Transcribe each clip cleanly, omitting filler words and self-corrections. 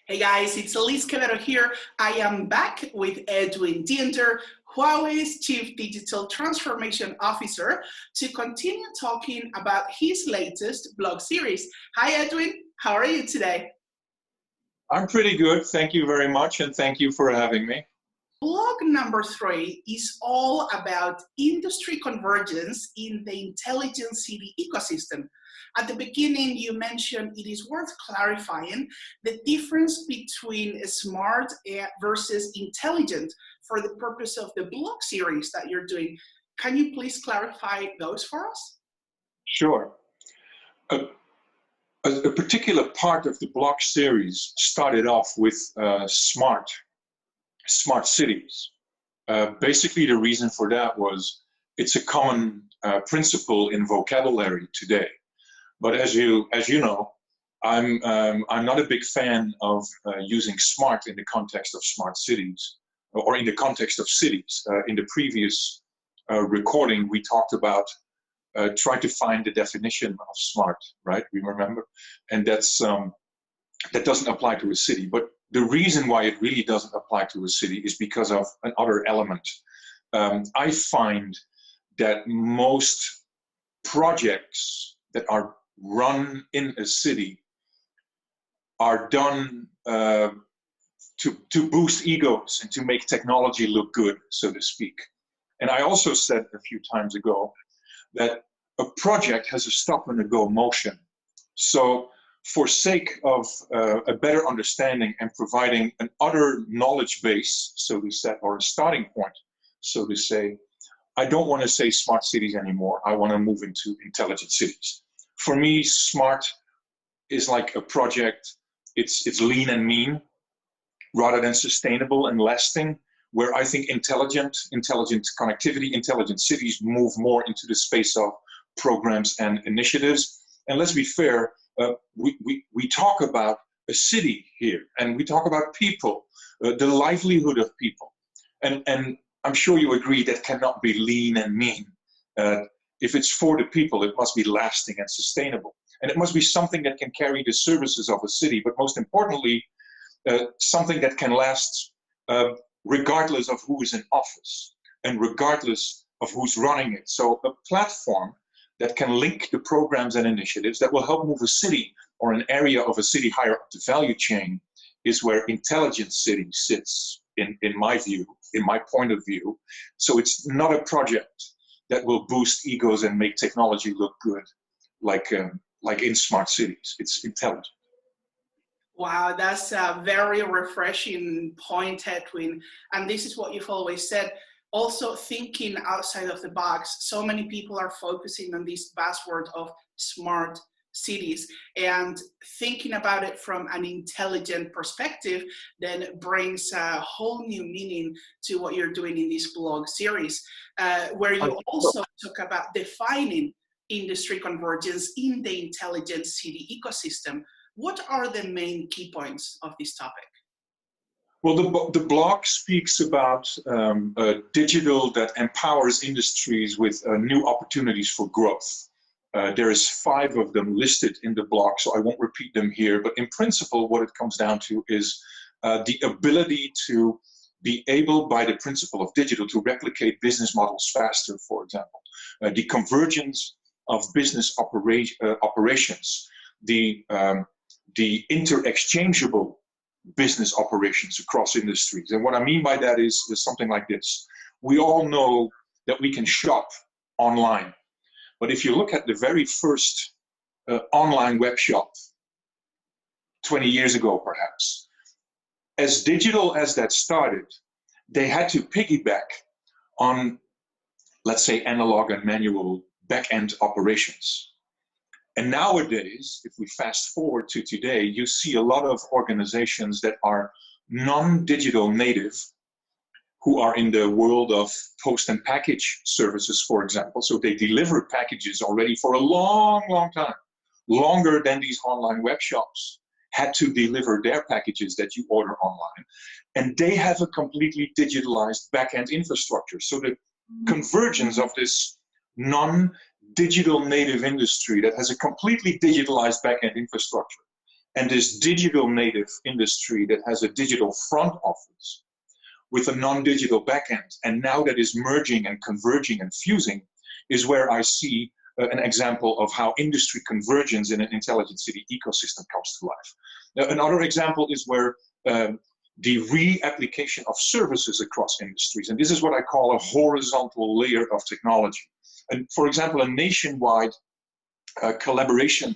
Hey guys, it's Elise Quevedo here. I am back with Edwin Diender, Huawei's Chief Digital Transformation Officer, to continue talking about his latest blog series. Hi Edwin, how are you today? I'm pretty good, thank you very much, and thank you for having me. Blog number 3 is all about industry convergence in the intelligent city ecosystem. At the beginning, you mentioned it is worth clarifying the difference between smart versus intelligent for the purpose of the blog series that you're doing. Can you please clarify those for us? Sure. A particular part of the blog series started off with smart cities. Basically, the reason for that was it's a common principle in vocabulary today. But as you know, I'm not a big fan of using smart in the context of smart cities or in the context of cities. In the previous recording, we talked about trying to find the definition of smart, right? We remember, and that's that doesn't apply to a city. But the reason why it really doesn't apply to a city is because of another element. I find that most projects that are run in a city are done to boost egos and to make technology look good, so to speak. And I also said a few times ago that a project has a stop and a go motion. So for sake of a better understanding and providing an other knowledge base, so to say, or a starting point, so to say, I don't want to say smart cities anymore. I want to move into intelligent cities. For me, smart is like a project. It's lean and mean rather than sustainable and lasting, where I think intelligent connectivity, intelligent cities move more into the space of programs and initiatives. And let's be fair, we talk about a city here, and we talk about people, the livelihood of people. And I'm sure you agree that cannot be lean and mean. If it's for the people, it must be lasting and sustainable. And it must be something that can carry the services of a city, but most importantly, something that can last regardless of who is in office and regardless of who's running it. So a platform that can link the programs and initiatives that will help move a city or an area of a city higher up the value chain is where intelligent city sits, in my view, in my point of view. So it's not a project that will boost egos and make technology look good, like in smart cities. It's intelligent. Wow, that's a very refreshing point, Edwin. And this is what you've always said. Also thinking outside of the box. So many people are focusing on this buzzword of smart cities, and thinking about it from an intelligent perspective then brings a whole new meaning to what you're doing in this blog series, where you also talk about defining industry convergence in the intelligent city ecosystem. What are the main key points of this topic? Well, the blog speaks about digital that empowers industries with new opportunities for growth. There is 5 of them listed in the blog, so I won't repeat them here. But in principle, what it comes down to is the ability to be able, by the principle of digital, to replicate business models faster, for example. The convergence of business operations, the inter-exchangeable business operations across industries. And what I mean by that is something like this. We all know that we can shop online. But if you look at the very first online web shop, 20 years ago perhaps, as digital as that started, they had to piggyback on, let's say, analog and manual back-end operations. And nowadays, if we fast forward to today, you see a lot of organizations that are non-digital native, who are in the world of post and package services, for example. So they deliver packages already for a long, long time, longer than these online web shops had to deliver their packages that you order online. And they have a completely digitalized back-end infrastructure. So the convergence of this non-digital native industry that has a completely digitalized back-end infrastructure and this digital native industry that has a digital front office with a non-digital backend, and now that is merging and converging and fusing, is where I see an example of how industry convergence in an intelligent city ecosystem comes to life. Now, another example is where the re-application of services across industries, and this is what I call a horizontal layer of technology. And for example, a nationwide collaboration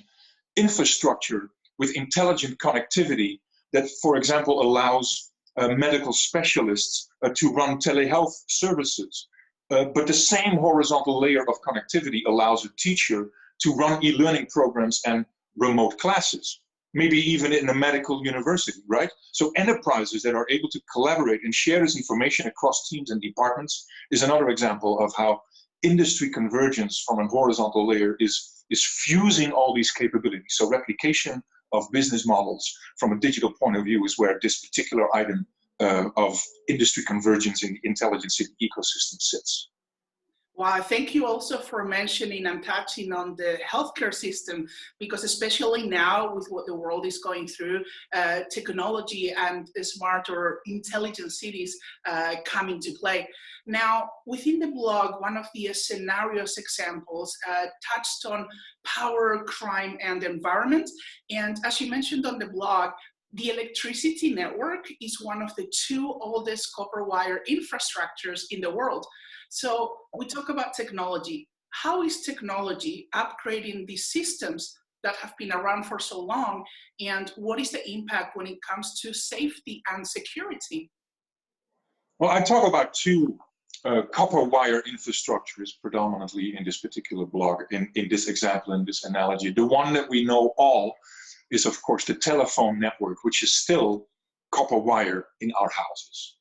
infrastructure with intelligent connectivity that, for example, allows medical specialists to run telehealth services. But the same horizontal layer of connectivity allows a teacher to run e-learning programs and remote classes, maybe even in a medical university, right? So enterprises that are able to collaborate and share this information across teams and departments is another example of how industry convergence from a horizontal layer is fusing all these capabilities. So replication of business models from a digital point of view is where this particular item of industry convergence in the intelligent city ecosystem sits. Wow, thank you also for mentioning and touching on the healthcare system, because especially now with what the world is going through, technology and smart or intelligent cities come into play. Now, within the blog, one of the scenarios examples touched on power, crime, and environment. And as you mentioned on the blog, the electricity network is one of the 2 oldest copper wire infrastructures in the world. So we talk about technology. How is technology upgrading these systems that have been around for so long? And what is the impact when it comes to safety and security? Well, I talk about 2 copper wire infrastructures predominantly in this particular blog, in this example, in this analogy. The one that we know all is, of course, the telephone network, which is still copper wire in our houses.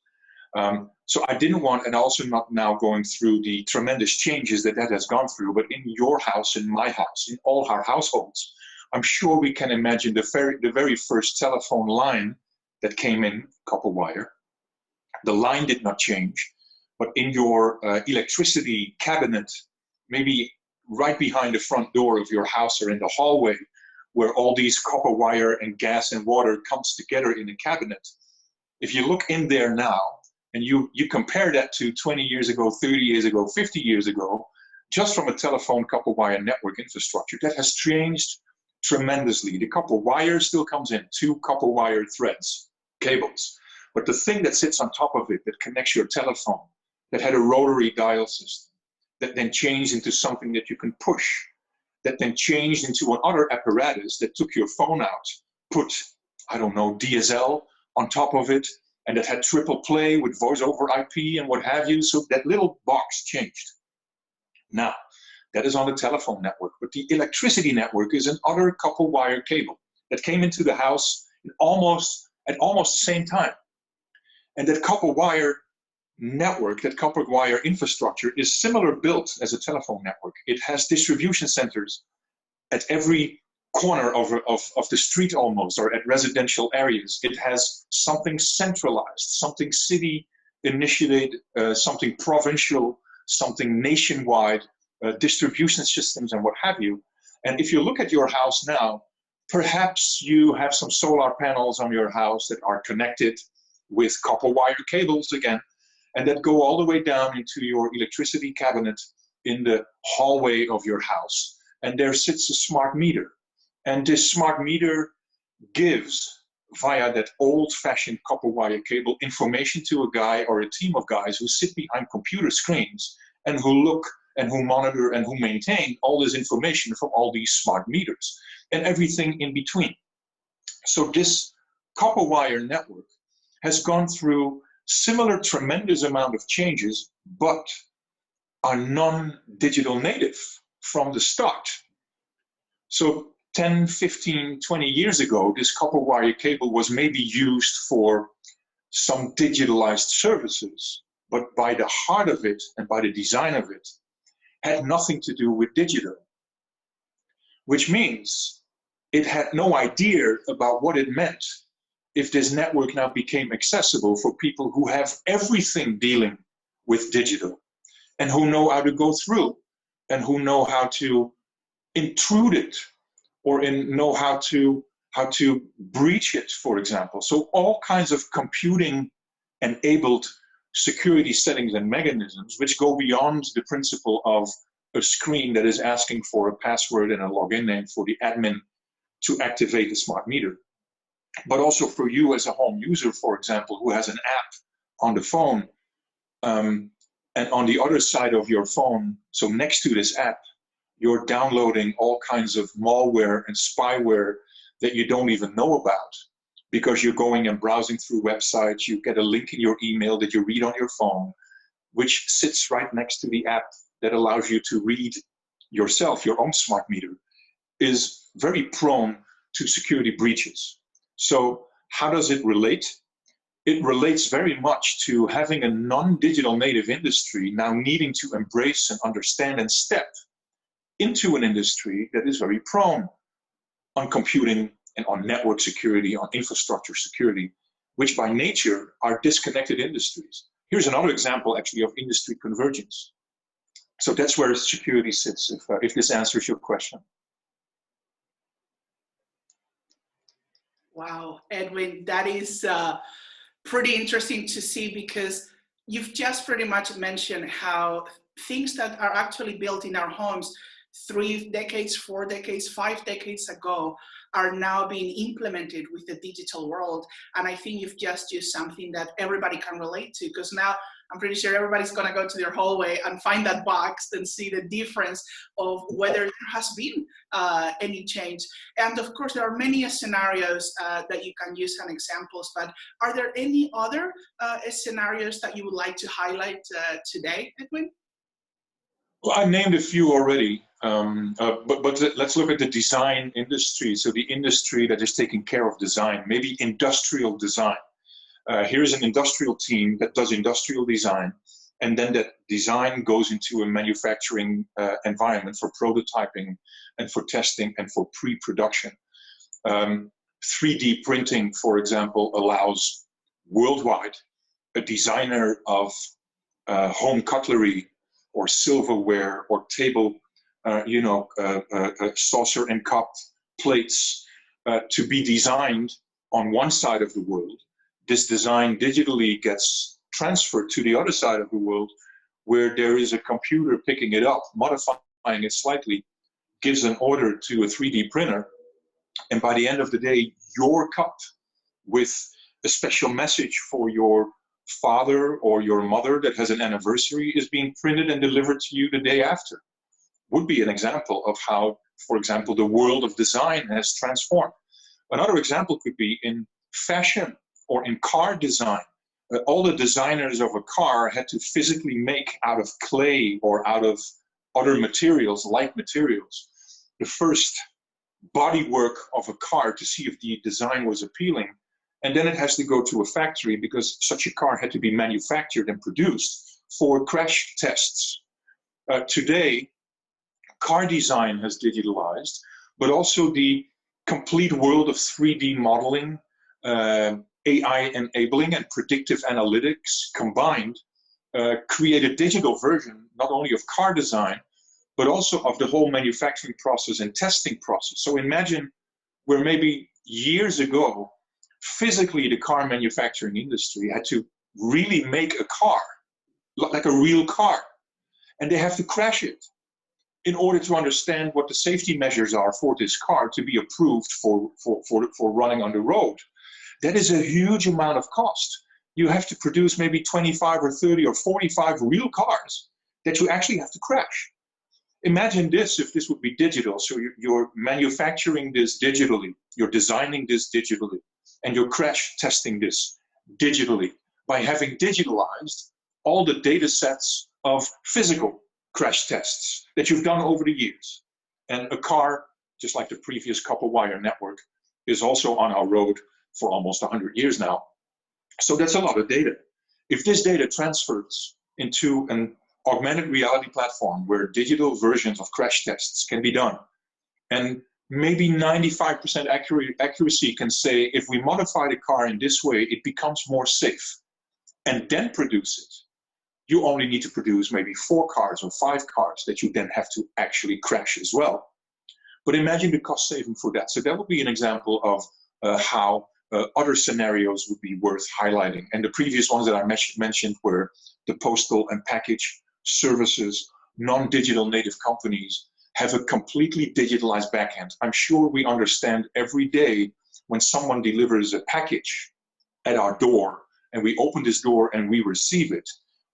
So I didn't want, and also not now going through the tremendous changes that has gone through, but in your house, in my house, in all our households, I'm sure we can imagine the very first telephone line that came in, copper wire. The line did not change, but in your electricity cabinet, maybe right behind the front door of your house or in the hallway, where all these copper wire and gas and water comes together in a cabinet. If you look in there now, and you compare that to 20 years ago, 30 years ago, 50 years ago, just from a telephone copper wire network infrastructure, that has changed tremendously. The copper wire still comes in, 2 copper wire threads, cables. But the thing that sits on top of it, that connects your telephone, that had a rotary dial system, that then changed into something that you can push, that then changed into another apparatus that took your phone out, put, I don't know, DSL on top of it, and that had triple play with voice over IP and what have you. So that little box changed. Now, that is on the telephone network, but the electricity network is another copper wire cable that came into the house at almost the same time. And that copper wire network, that copper wire infrastructure is similar built as a telephone network. It has distribution centers at every corner of the street almost, or at residential areas. It has something centralized, something city initiated, something provincial, something nationwide, distribution systems and what have you. And if you look at your house now, perhaps you have some solar panels on your house that are connected with copper wire cables again, and that go all the way down into your electricity cabinet in the hallway of your house. And there sits a smart meter. And this smart meter gives, via that old-fashioned copper wire cable, information to a guy or a team of guys who sit behind computer screens and who look and who monitor and who maintain all this information from all these smart meters and everything in between. So this copper wire network has gone through similar tremendous amount of changes, but are non-digital native from the start. So 10, 15, 20 years ago, this copper wire cable was maybe used for some digitalized services, but by the heart of it and by the design of it, had nothing to do with digital, which means it had no idea about what it meant if this network now became accessible for people who have everything dealing with digital and who know how to go through and who know how to intrude it or know how to how to breach it, for example. So all kinds of computing enabled security settings and mechanisms which go beyond the principle of a screen that is asking for a password and a login name for the admin to activate the smart meter. But also for you as a home user, for example, who has an app on the phone, and on the other side of your phone, so next to this app, you're downloading all kinds of malware and spyware that you don't even know about, because you're going and browsing through websites. You get a link in your email that you read on your phone, which sits right next to the app that allows you to read yourself, your own smart meter, is very prone to security breaches. So how does it relate? It relates very much to having a non-digital native industry now needing to embrace and understand and step into an industry that is very prone on computing and on network security, on infrastructure security, which by nature are disconnected industries. Here's another example actually of industry convergence. So that's where security sits, if this answers your question. Wow, Edwin, that is pretty interesting to see, because you've just pretty much mentioned how things that are actually built in our homes 3 decades, 4 decades, 5 decades ago are now being implemented with the digital world. And I think you've just used something that everybody can relate to, because now I'm pretty sure everybody's going to go to their hallway and find that box and see the difference of whether there has been any change. And of course, there are many scenarios that you can use and examples, but are there any other scenarios that you would like to highlight today, Edwin? Well, I named a few already, but let's look at the design industry. So the industry that is taking care of design, maybe industrial design. Here's an industrial team that does industrial design, and then that design goes into a manufacturing environment for prototyping and for testing and for pre-production. 3D printing, for example, allows worldwide a designer of home cutlery or silverware or table, saucer and cup plates to be designed on one side of the world. This design digitally gets transferred to the other side of the world, where there is a computer picking it up, modifying it slightly, gives an order to a 3D printer, and by the end of the day, your cup with a special message for your father or your mother that has an anniversary is being printed and delivered to you the day after. Would be an example of how, for example, the world of design has transformed. Another example could be in fashion or in car design. All the designers of a car had to physically make out of clay or out of other materials, light materials, the first bodywork of a car to see if the design was appealing. And then it has to go to a factory, because such a car had to be manufactured and produced for crash tests. Today, car design has digitalized, but also the complete world of 3D modeling, AI enabling and predictive analytics combined create a digital version not only of car design, but also of the whole manufacturing process and testing process. So imagine where maybe years ago, physically the car manufacturing industry had to really make a car, like a real car, and they have to crash it in order to understand what the safety measures are for this car to be approved for running on the road. That is a huge amount of cost. You have to produce maybe 25 or 30 or 45 real cars that you actually have to crash. Imagine this if this would be digital. So you're manufacturing this digitally, you're designing this digitally, and you're crash testing this digitally by having digitalized all the data sets of physical crash tests that you've done over the years. And a car, just like the previous copper wire network, is also on our road for almost 100 years now. So that's a lot of data. If this data transfers into an augmented reality platform where digital versions of crash tests can be done, and maybe 95% accuracy can say, if we modify the car in this way, it becomes more safe, and then produce it, you only need to produce maybe 4 cars or 5 cars that you then have to actually crash as well. But imagine the cost saving for that. So that would be an example of how other scenarios would be worth highlighting. And the previous ones that I mentioned were the postal and package services. Non-digital native companies have a completely digitalized backend. I'm sure we understand every day when someone delivers a package at our door and we open this door and we receive it,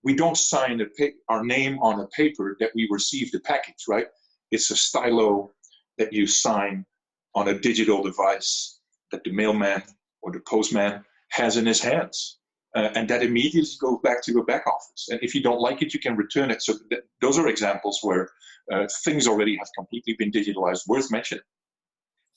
we don't sign our name on a paper that we received the package, right? It's a stylo that you sign on a digital device that the mailman or the postman has in his hands. And that immediately goes back to your back office. And if you don't like it, you can return it. So those are examples where things already have completely been digitalized, worth mentioning.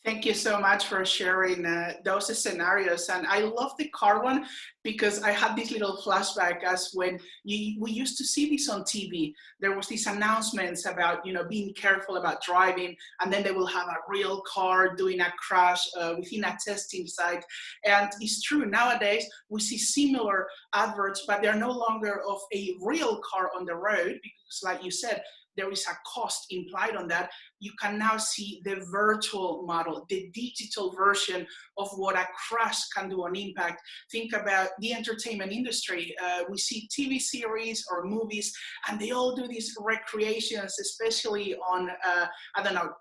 Thank you so much for sharing those scenarios. And I love the car one because I had this little flashback as when we used to see this on TV. There was these announcements about, being careful about driving, and then they will have a real car doing a crash within a testing site. And it's true, nowadays we see similar adverts, but they're no longer of a real car on the road because, like you said, there is a cost implied on that. You can now see the virtual model, the digital version of what a crash can do on impact. Think about the entertainment industry. We see TV series or movies, and they all do these recreations, especially on,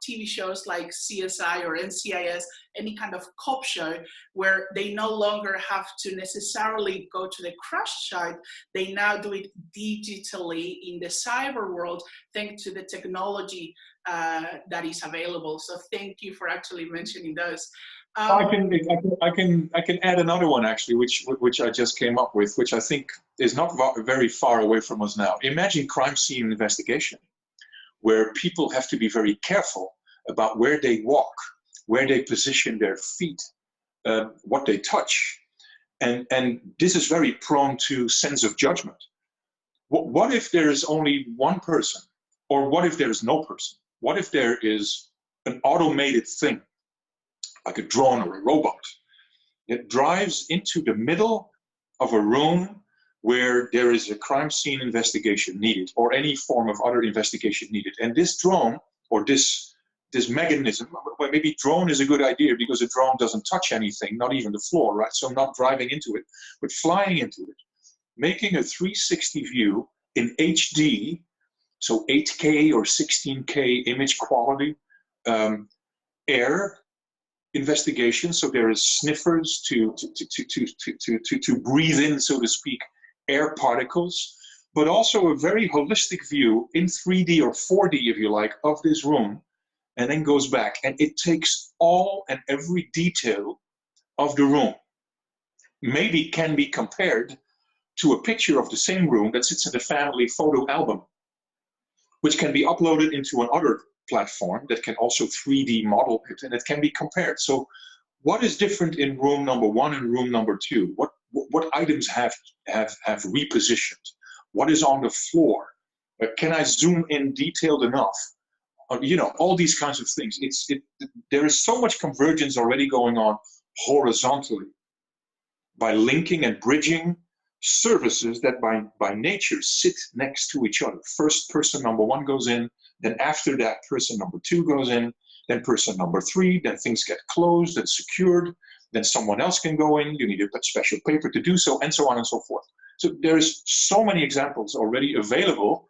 TV shows like CSI or NCIS, any kind of cop show, where they no longer have to necessarily go to the crash site. They now do it digitally in the cyber world, thanks to the technology that is available. So thank you for actually mentioning those. I can add another one actually, which I just came up with, which I think is not very far away from us now. Imagine crime scene investigation, where people have to be very careful about where they walk, where they position their feet, what they touch, and this is very prone to sense of judgment. What if there is only one person, or what if there is no person? What if there is an automated thing, like a drone or a robot, that drives into the middle of a room where there is a crime scene investigation needed, or any form of other investigation needed? And this drone, or this mechanism, well, maybe drone is a good idea because a drone doesn't touch anything, not even the floor, right? So not driving into it, but flying into it, making a 360 view in HD, so 8K or 16K image quality, air investigation. So there is sniffers to breathe in, so to speak, air particles, but also a very holistic view in 3D or 4D, if you like, of this room, and then goes back. And it takes all and every detail of the room. Maybe can be compared to a picture of the same room that sits in the family photo album, which can be uploaded into another platform that can also 3D model it, and it can be compared. So what is different in room number 1 and room number 2? What items have repositioned? What is on the floor? Can I zoom in detailed enough? All these kinds of things. There is so much convergence already going on horizontally by linking and bridging services that by nature sit next to each other. First, person number 1 goes in, then after that, person number 2 goes in, then person number 3, then things get closed and secured, then someone else can go in, you need a special paper to do so, and so on and so forth. So there's so many examples already available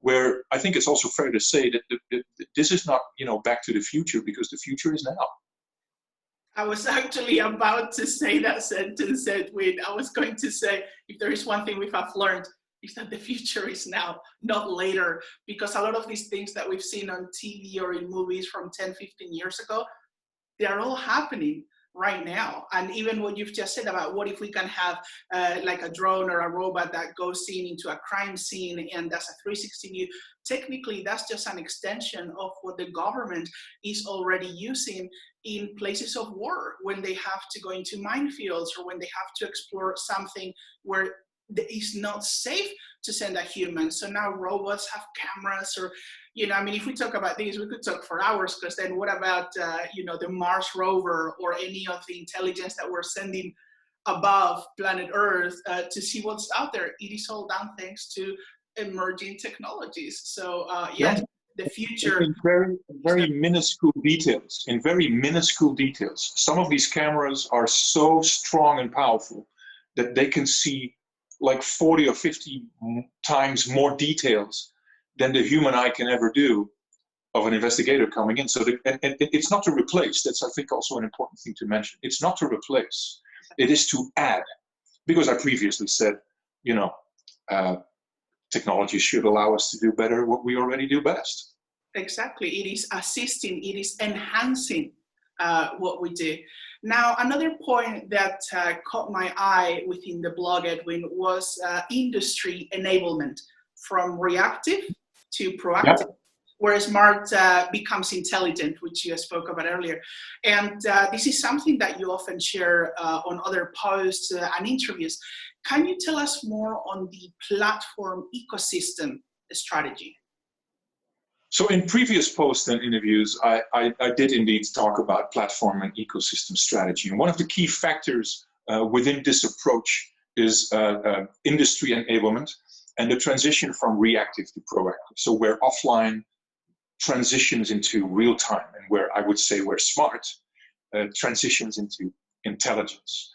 where I think it's also fair to say that this is not, back to the future, because the future is now. I was actually about to say that sentence, Edwin. I was going to say, if there is one thing we have learned, is that the future is now, not later. Because a lot of these things that we've seen on TV or in movies from 10, 15 years ago, they're all happening right now. And even what you've just said about what if we can have like a drone or a robot that goes into a crime scene and does a 360 view, technically that's just an extension of what the government is already using in places of war, when they have to go into minefields or when they have to explore something where it is not safe to send a human. So now robots have cameras, or if we talk about these, we could talk for hours, because then what about, the Mars rover or any of the intelligence that we're sending above planet Earth to see what's out there? It is all done thanks to emerging technologies. So, yes, the future. In very minuscule details, in very minuscule details. Some of these cameras are so strong and powerful that they can see like 40 or 50 times more details than the human eye can ever do of an investigator coming in. So and it's not to replace. That's, I think, also an important thing to mention. It's not to replace. It is to add. Because I previously said, you know, technology should allow us to do better what we already do best. Exactly. It is assisting, it is enhancing what we do. Now, another point that caught my eye within the blog, Edwin, was industry enablement, from reactive to proactive. Yep. Where smart becomes intelligent, which you spoke about earlier. And this is something that you often share on other posts and interviews. Can you tell us more on the platform ecosystem strategy? So in previous posts and interviews, I did indeed talk about platform and ecosystem strategy. And one of the key factors within this approach is industry enablement and the transition from reactive to proactive. So where offline transitions into real time, and where I would say where smart transitions into intelligence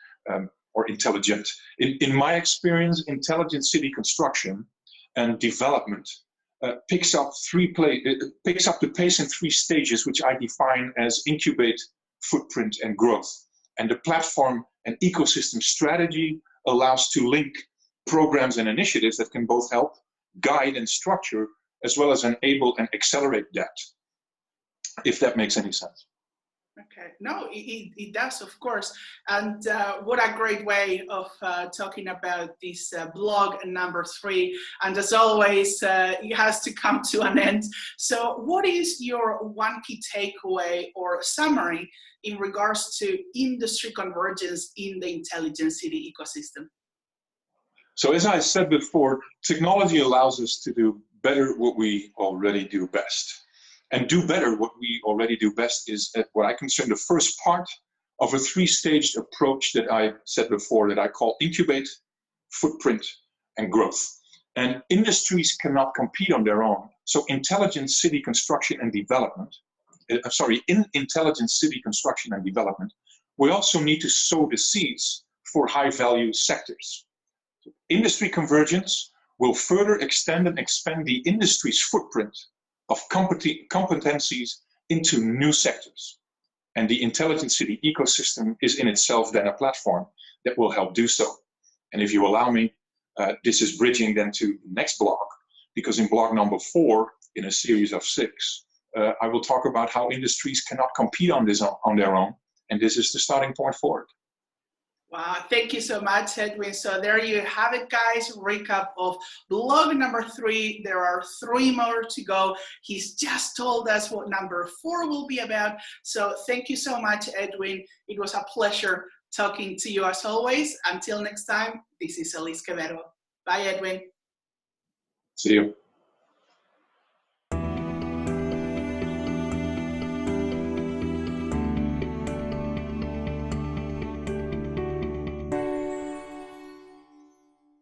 or intelligent. In my experience, intelligent city construction and development picks up the pace in 3 stages, which I define as incubate, footprint, and growth. And the platform and ecosystem strategy allows to link programs and initiatives that can both help, guide, and structure, as well as enable and accelerate that, if that makes any sense. Okay, no, it does, of course. And what a great way of talking about this blog number 3. And as always, it has to come to an end. So what is your one key takeaway or summary in regards to industry convergence in the intelligent city ecosystem? So as I said before, technology allows us to do better what we already do best. And do better what we already do best is what I consider the first part of a 3-staged approach that I said before that I call incubate, footprint, and growth. And industries cannot compete on their own. So intelligent city construction and development, in intelligent city construction and development, we also need to sow the seeds for high-value sectors. Industry convergence will further extend and expand the industry's footprint of competencies into new sectors. And the intelligent city ecosystem is in itself then a platform that will help do so. And if you allow me, this is bridging then to the next blog, because in blog number 4, in a series of 6, I will talk about how industries cannot compete on their own, and this is the starting point for it. Wow, thank you so much, Edwin. So there you have it, guys. Recap of blog number 3. There are 3 more to go. He's just told us what number 4 will be about. So thank you so much, Edwin. It was a pleasure talking to you as always. Until next time, this is Elise Quevedo. Bye, Edwin. See you.